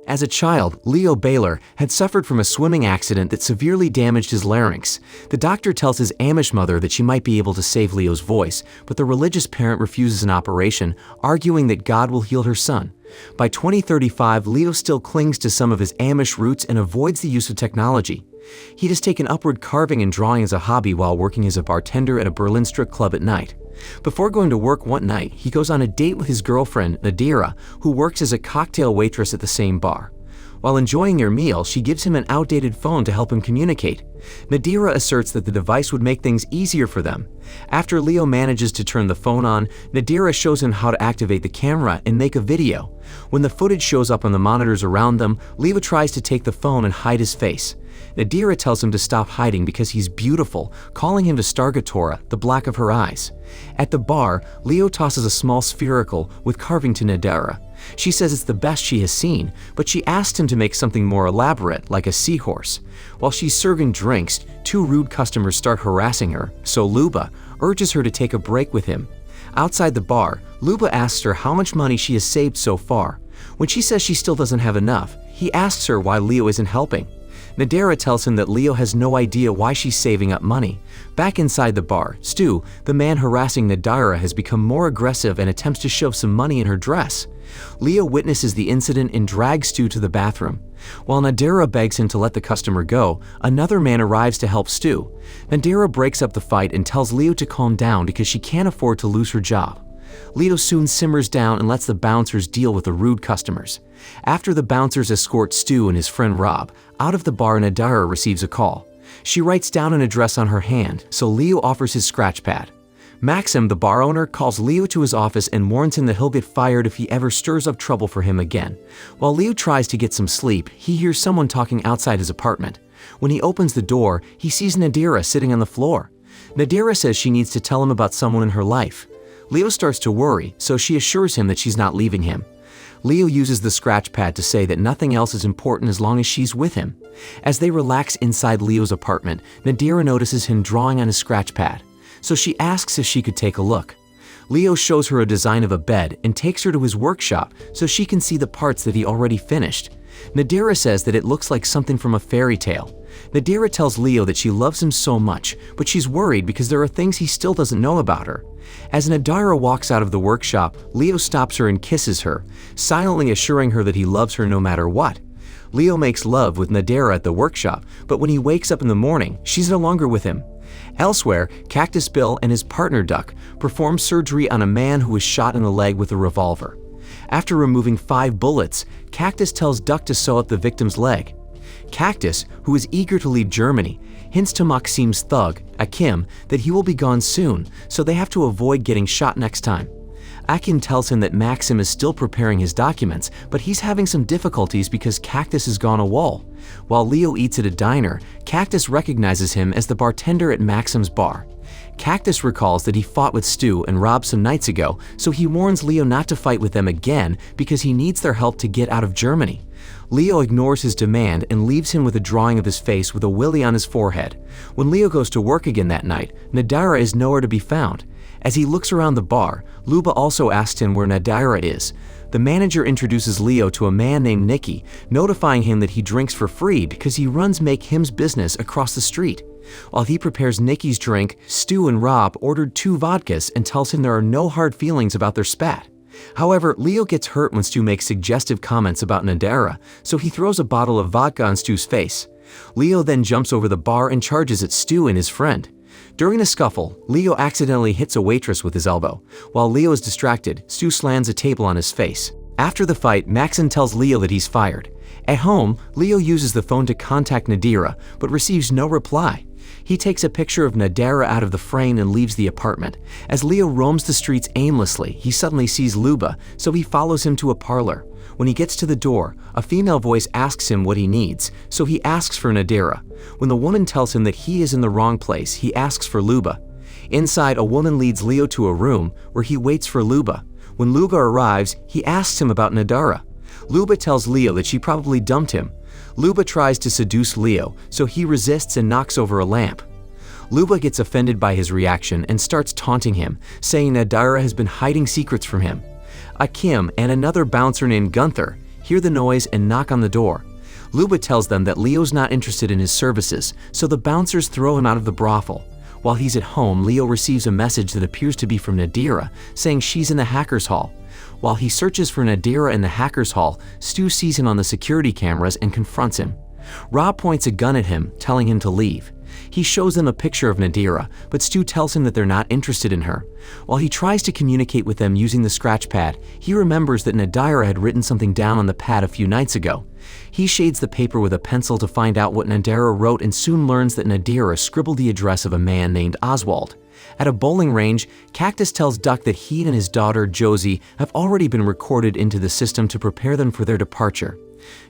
As a child, Leo Beiler had suffered from a swimming accident that severely damaged his larynx. The doctor tells his Amish mother that she might be able to save Leo's voice, but the religious parent refuses an operation, arguing that God will heal her son. By 2035, Leo still clings to some of his Amish roots and avoids the use of technology. He has taken upward carving and drawing as a hobby while working as a bartender at a Berlin strip club at night. Before going to work one night, he goes on a date with his girlfriend, Nadira, who works as a cocktail waitress at the same bar. While enjoying their meal, she gives him an outdated phone to help him communicate. Nadira asserts that the device would make things easier for them. After Leo manages to turn the phone on, Nadira shows him how to activate the camera and make a video. When the footage shows up on the monitors around them, Leo tries to take the phone and hide his face. Nadira tells him to stop hiding because he's beautiful, calling him to Stargatora, the black of her eyes. At the bar, Leo tosses a small spherical with carving to Nadira. She says it's the best she has seen, but she asks him to make something more elaborate, like a seahorse. While she's serving drinks, two rude customers start harassing her, so Luba urges her to take a break with him. Outside the bar, Luba asks her how much money she has saved so far. When she says she still doesn't have enough, he asks her why Leo isn't helping. Nadira tells him that Leo has no idea why she's saving up money. Back inside the bar, Stu, the man harassing Nadira, has become more aggressive and attempts to shove some money in her dress. Leo witnesses the incident and drags Stu to the bathroom. While Nadira begs him to let the customer go, another man arrives to help Stu. Nadira breaks up the fight and tells Leo to calm down because she can't afford to lose her job. Leo soon simmers down and lets the bouncers deal with the rude customers. After the bouncers escort Stu and his friend Rob out of the bar, Nadira receives a call. She writes down an address on her hand, so Leo offers his scratch pad. Maxim, the bar owner, calls Leo to his office and warns him that he'll get fired if he ever stirs up trouble for him again. While Leo tries to get some sleep, he hears someone talking outside his apartment. When he opens the door, he sees Nadira sitting on the floor. Nadira says she needs to tell him about someone in her life. Leo starts to worry, so she assures him that she's not leaving him. Leo uses the scratch pad to say that nothing else is important as long as she's with him. As they relax inside Leo's apartment, Nadira notices him drawing on his scratch pad, so she asks if she could take a look. Leo shows her a design of a bed and takes her to his workshop so she can see the parts that he already finished. Nadira says that it looks like something from a fairy tale. Nadira tells Leo that she loves him so much, but she's worried because there are things he still doesn't know about her. As Nadira walks out of the workshop, Leo stops her and kisses her, silently assuring her that he loves her no matter what. Leo makes love with Nadira at the workshop, but when he wakes up in the morning, she's no longer with him. Elsewhere, Cactus Bill and his partner Duck perform surgery on a man who was shot in the leg with a revolver. After removing 5 bullets, Cactus tells Duck to sew up the victim's leg. Cactus, who is eager to leave Germany, hints to Maxim's thug, Akim, that he will be gone soon, so they have to avoid getting shot next time. Akim tells him that Maxim is still preparing his documents, but he's having some difficulties because Cactus has gone AWOL. While Leo eats at a diner, Cactus recognizes him as the bartender at Maxim's bar. Cactus recalls that he fought with Stu and Rob some nights ago, so he warns Leo not to fight with them again because he needs their help to get out of Germany. Leo ignores his demand and leaves him with a drawing of his face with a willy on his forehead. When Leo goes to work again that night, Nadira is nowhere to be found. As he looks around the bar, Luba also asks him where Nadira is. The manager introduces Leo to a man named Nicky, notifying him that he drinks for free because he runs Make Him's business across the street. While he prepares Nicky's drink, Stu and Rob ordered 2 vodkas and tells him there are no hard feelings about their spat. However, Leo gets hurt when Stu makes suggestive comments about Nadira, so he throws a bottle of vodka on Stu's face. Leo then jumps over the bar and charges at Stu and his friend. During a scuffle, Leo accidentally hits a waitress with his elbow. While Leo is distracted, Stu slams a table on his face. After the fight, Maxim tells Leo that he's fired. At home, Leo uses the phone to contact Nadira, but receives no reply. He takes a picture of Nadira out of the frame and leaves the apartment. As Leo roams the streets aimlessly, he suddenly sees Luba, so he follows him to a parlor. When he gets to the door, a female voice asks him what he needs, so he asks for Nadira. When the woman tells him that he is in the wrong place, he asks for Luba. Inside, a woman leads Leo to a room where he waits for Luba. When Luba arrives, he asks him about Nadira. Luba tells Leo that she probably dumped him. Luba tries to seduce Leo, so he resists and knocks over a lamp. Luba gets offended by his reaction and starts taunting him, saying Nadira has been hiding secrets from him. Akim and another bouncer named Gunther hear the noise, and knock on the door. Luba tells them that Leo's not interested in his services, so the bouncers throw him out of the brothel. While he's at home, Leo receives a message that appears to be from Nadira, saying she's in the hackers' hall. While he searches for Nadira in the hackers' hall, Stu sees him on the security cameras and confronts him. Rob points a gun at him, telling him to leave. He shows them a picture of Nadira, but Stu tells him that they're not interested in her. While he tries to communicate with them using the scratch pad, he remembers that Nadira had written something down on the pad a few nights ago. He shades the paper with a pencil to find out what Nadira wrote and soon learns that Nadira scribbled the address of a man named Oswald. At a bowling range, Cactus tells Duck that he and his daughter, Josie, have already been recorded into the system to prepare them for their departure.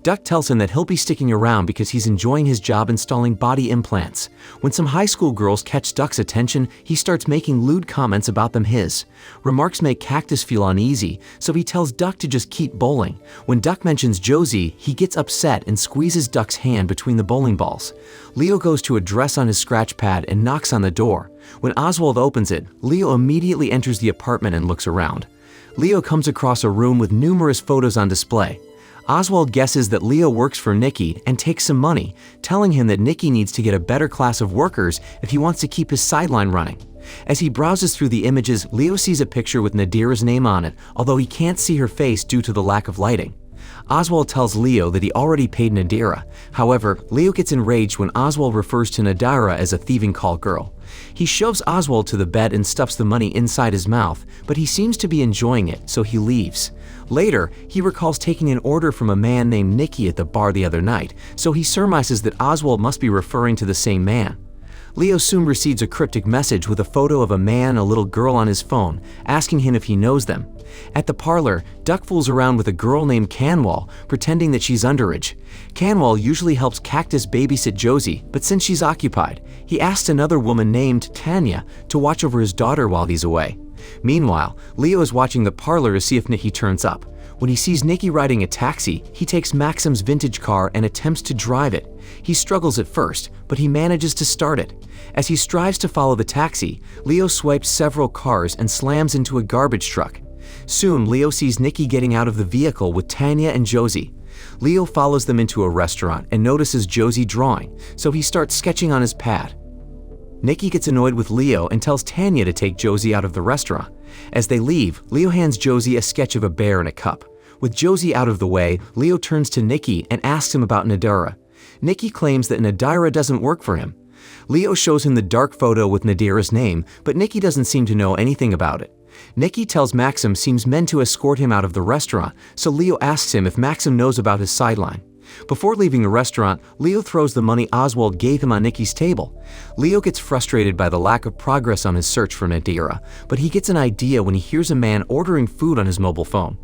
Duck tells him that he'll be sticking around because he's enjoying his job installing body implants. When some high school girls catch Duck's attention, he starts making lewd comments about them his. Remarks make Cactus feel uneasy, so he tells Duck to just keep bowling. When Duck mentions Josie, he gets upset and squeezes Duck's hand between the bowling balls. Leo goes to address on his scratch pad and knocks on the door. When Oswald opens it, Leo immediately enters the apartment and looks around. Leo comes across a room with numerous photos on display. Oswald guesses that Leo works for Nikki and takes some money, telling him that Nikki needs to get a better class of workers if he wants to keep his sideline running. As he browses through the images, Leo sees a picture with Nadira's name on it, although he can't see her face due to the lack of lighting. Oswald tells Leo that he already paid Nadira. However, Leo gets enraged when Oswald refers to Nadira as a thieving call girl. He shoves Oswald to the bed and stuffs the money inside his mouth, but he seems to be enjoying it, so he leaves. Later, he recalls taking an order from a man named Nicky at the bar the other night, so he surmises that Oswald must be referring to the same man. Leo soon receives a cryptic message with a photo of a man and a little girl on his phone, asking him if he knows them. At the parlor, Duck fools around with a girl named Canwall, pretending that she's underage. Canwall usually helps Cactus babysit Josie, but since she's occupied, he asks another woman named Tanya to watch over his daughter while he's away. Meanwhile, Leo is watching the parlor to see if Nikki turns up. When he sees Nikki riding a taxi, he takes Maxim's vintage car and attempts to drive it. He struggles at first, but he manages to start it. As he strives to follow the taxi, Leo swipes several cars and slams into a garbage truck. Soon, Leo sees Nikki getting out of the vehicle with Tanya and Josie. Leo follows them into a restaurant and notices Josie drawing, so he starts sketching on his pad. Nikki gets annoyed with Leo and tells Tanya to take Josie out of the restaurant. As they leave, Leo hands Josie a sketch of a bear in a cup. With Josie out of the way, Leo turns to Nikki and asks him about Nadira. Nikki claims that Nadira doesn't work for him. Leo shows him the dark photo with Nadira's name, but Nikki doesn't seem to know anything about it. Nikki tells Maxim seems meant to escort him out of the restaurant, so Leo asks him if Maxim knows about his sideline. Before leaving the restaurant, Leo throws the money Oswald gave him on Nikki's table. Leo gets frustrated by the lack of progress on his search for Nadira, but he gets an idea when he hears a man ordering food on his mobile phone.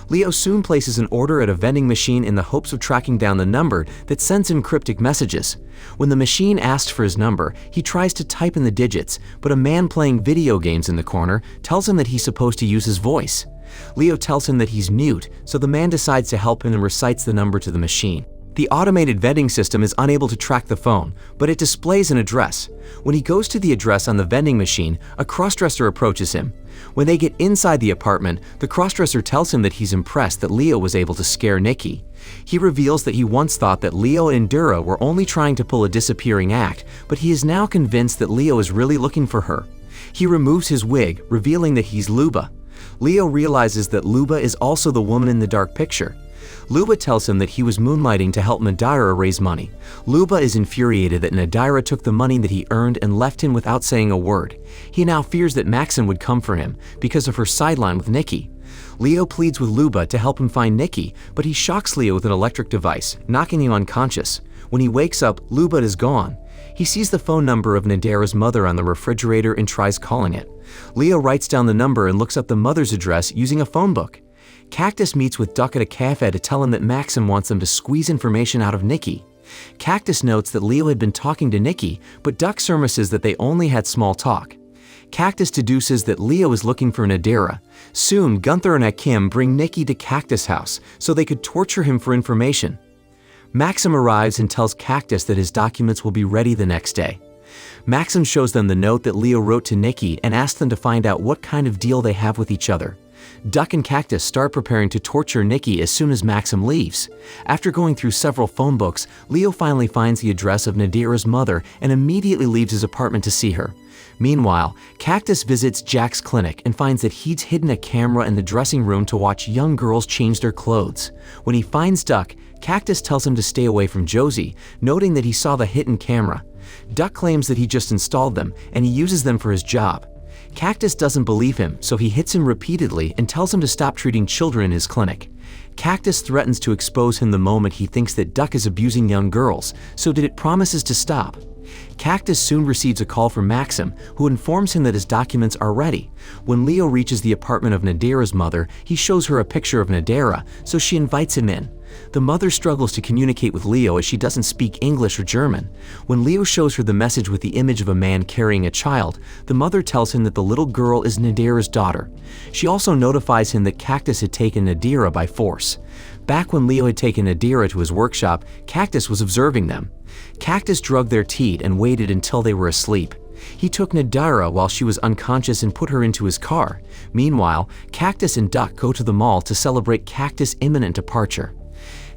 Leo soon places an order at a vending machine in the hopes of tracking down the number that sends him cryptic messages. When the machine asks for his number, he tries to type in the digits, but a man playing video games in the corner tells him that he's supposed to use his voice. Leo tells him that he's mute, so the man decides to help him and recites the number to the machine. The automated vending system is unable to track the phone, but it displays an address. When he goes to the address on the vending machine, a crossdresser approaches him. When they get inside the apartment, the crossdresser tells him that he's impressed that Leo was able to scare Nikki. He reveals that he once thought that Leo and Dura were only trying to pull a disappearing act, but he is now convinced that Leo is really looking for her. He removes his wig, revealing that he's Luba. Leo realizes that Luba is also the woman in the dark picture. Luba tells him that he was moonlighting to help Nadira raise money. Luba is infuriated that Nadira took the money that he earned and left him without saying a word. He now fears that Maxim would come for him because of her sideline with Nikki. Leo pleads with Luba to help him find Nikki, but he shocks Leo with an electric device, knocking him unconscious. When he wakes up, Luba is gone. He sees the phone number of Nadira's mother on the refrigerator and tries calling it. Leo writes down the number and looks up the mother's address using a phone book. Cactus meets with Duck at a cafe to tell him that Maxim wants them to squeeze information out of Nikki. Cactus notes that Leo had been talking to Nikki, but Duck surmises that they only had small talk. Cactus deduces that Leo is looking for Nadira. Soon, Gunther and Akim bring Nikki to Cactus' house so they could torture him for information. Maxim arrives and tells Cactus that his documents will be ready the next day. Maxim shows them the note that Leo wrote to Nikki and asks them to find out what kind of deal they have with each other. Duck and Cactus start preparing to torture Nikki as soon as Maxim leaves. After going through several phone books, Leo finally finds the address of Nadira's mother and immediately leaves his apartment to see her. Meanwhile, Cactus visits Jack's clinic and finds that he's hidden a camera in the dressing room to watch young girls change their clothes. When he finds Duck, Cactus tells him to stay away from Josie, noting that he saw the hidden camera. Duck claims that he just installed them and he uses them for his job. Cactus doesn't believe him, so he hits him repeatedly and tells him to stop treating children in his clinic. Cactus threatens to expose him the moment he thinks that Duck is abusing young girls, so that it promises to stop. Cactus soon receives a call from Maxim, who informs him that his documents are ready. When Leo reaches the apartment of Nadira's mother, he shows her a picture of Nadira, so she invites him in. The mother struggles to communicate with Leo as she doesn't speak English or German. When Leo shows her the message with the image of a man carrying a child, the mother tells him that the little girl is Nadira's daughter. She also notifies him that Cactus had taken Nadira by force. Back when Leo had taken Nadira to his workshop, Cactus was observing them. Cactus drugged their teat and waited until they were asleep. He took Nadira while she was unconscious and put her into his car. Meanwhile, Cactus and Duck go to the mall to celebrate Cactus' imminent departure.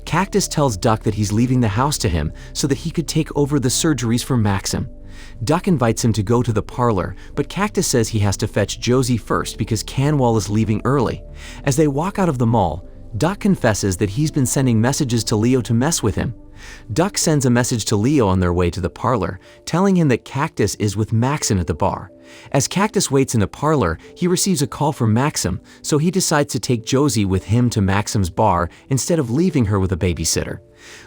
Cactus tells Duck that he's leaving the house to him so that he could take over the surgeries for Maxim. Duck invites him to go to the parlor, but Cactus says he has to fetch Josie first because Canwall is leaving early. As they walk out of the mall, Duck confesses that he's been sending messages to Leo to mess with him. Duck sends a message to Leo on their way to the parlor, telling him that Cactus is with Maxim at the bar. As Cactus waits in the parlor, he receives a call from Maxim, so he decides to take Josie with him to Maxim's bar instead of leaving her with a babysitter.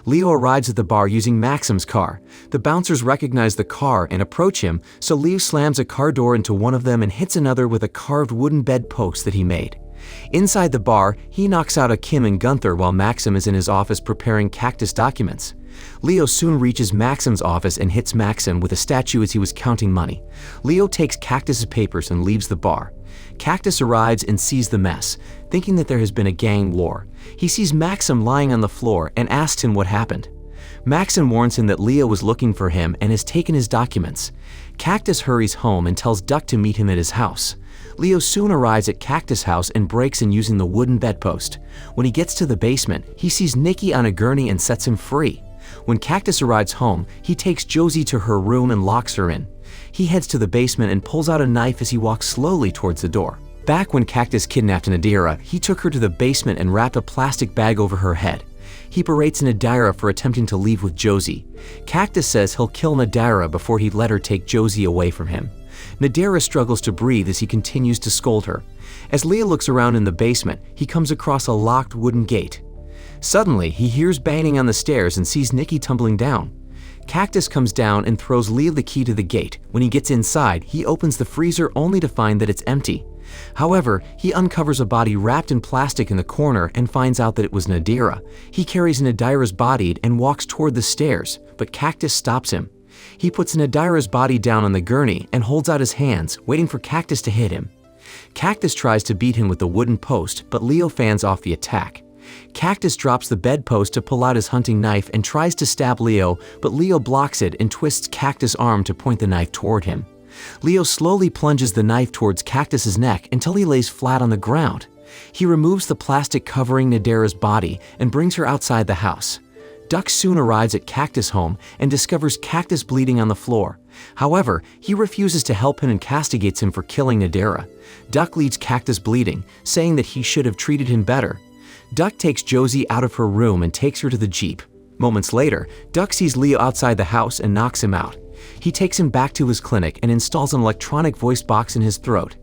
Leo arrives at the bar using Maxim's car. The bouncers recognize the car and approach him, so Leo slams a car door into one of them and hits another with a carved wooden bedpost that he made. Inside the bar, he knocks out a Kim and Gunther while Maxim is in his office preparing Cactus documents. Leo soon reaches Maxim's office and hits Maxim with a statue as he was counting money. Leo takes Cactus's papers and leaves the bar. Cactus arrives and sees the mess, thinking that there has been a gang war. He sees Maxim lying on the floor and asks him what happened. Maxim warns him that Leo was looking for him and has taken his documents. Cactus hurries home and tells Duck to meet him at his house. Leo soon arrives at Cactus' house and breaks in using the wooden bedpost. When he gets to the basement, he sees Nikki on a gurney and sets him free. When Cactus arrives home, he takes Josie to her room and locks her in. He heads to the basement and pulls out a knife as he walks slowly towards the door. Back when Cactus kidnapped Nadira, he took her to the basement and wrapped a plastic bag over her head. He berates Nadira for attempting to leave with Josie. Cactus says he'll kill Nadira before he'd let her take Josie away from him. Nadira struggles to breathe as he continues to scold her. As Leo looks around in the basement, he comes across a locked wooden gate. Suddenly, he hears banging on the stairs and sees Nikki tumbling down. Cactus comes down and throws Leo the key to the gate. When he gets inside, he opens the freezer only to find that it's empty. However, he uncovers a body wrapped in plastic in the corner and finds out that it was Nadira. He carries Nadira's body and walks toward the stairs, but Cactus stops him. He puts Nadira's body down on the gurney and holds out his hands, waiting for Cactus to hit him. Cactus tries to beat him with the wooden post, but Leo fans off the attack. Cactus drops the bedpost to pull out his hunting knife and tries to stab Leo, but Leo blocks it and twists Cactus' arm to point the knife toward him. Leo slowly plunges the knife towards Cactus's neck until he lays flat on the ground. He removes the plastic covering Nadira's body and brings her outside the house. Duck soon arrives at Cactus' home and discovers Cactus bleeding on the floor. However, he refuses to help him and castigates him for killing Nadira. Duck leaves Cactus bleeding, saying that he should have treated him better. Duck takes Josie out of her room and takes her to the Jeep. Moments later, Duck sees Leo outside the house and knocks him out. He takes him back to his clinic and installs an electronic voice box in his throat.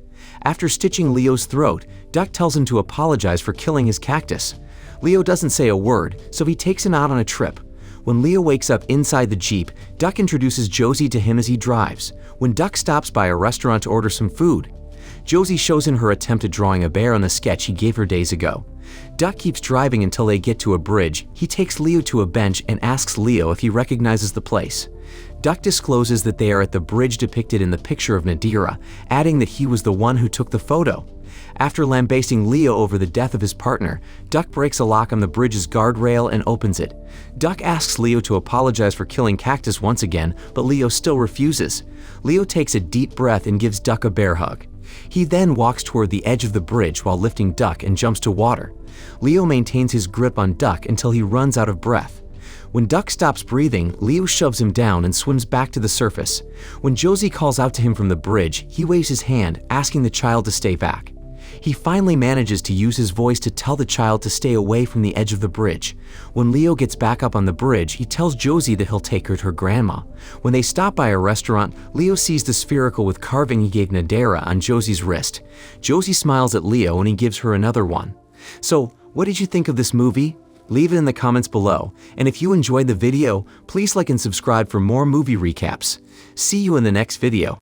After stitching Leo's throat, Duck tells him to apologize for killing his cactus. Leo doesn't say a word, so he takes him out on a trip. When Leo wakes up inside the Jeep, Duck introduces Josie to him as he drives. When Duck stops by a restaurant to order some food, Josie shows him her attempt at drawing a bear on the sketch he gave her days ago. Duck keeps driving until they get to a bridge. He takes Leo to a bench and asks Leo if he recognizes the place. Duck discloses that they are at the bridge depicted in the picture of Nadira, adding that he was the one who took the photo. After lambasting Leo over the death of his partner, Duck breaks a lock on the bridge's guardrail and opens it. Duck asks Leo to apologize for killing Cactus once again, but Leo still refuses. Leo takes a deep breath and gives Duck a bear hug. He then walks toward the edge of the bridge while lifting Duck and jumps to water. Leo maintains his grip on Duck until he runs out of breath. When Duck stops breathing, Leo shoves him down and swims back to the surface. When Josie calls out to him from the bridge, he waves his hand, asking the child to stay back. He finally manages to use his voice to tell the child to stay away from the edge of the bridge. When Leo gets back up on the bridge, he tells Josie that he'll take her to her grandma. When they stop by a restaurant, Leo sees the spherical with carving he gave Nadera on Josie's wrist. Josie smiles at Leo and he gives her another one. So, what did you think of this movie? Leave it in the comments below, and if you enjoyed the video, please like and subscribe for more movie recaps. See you in the next video.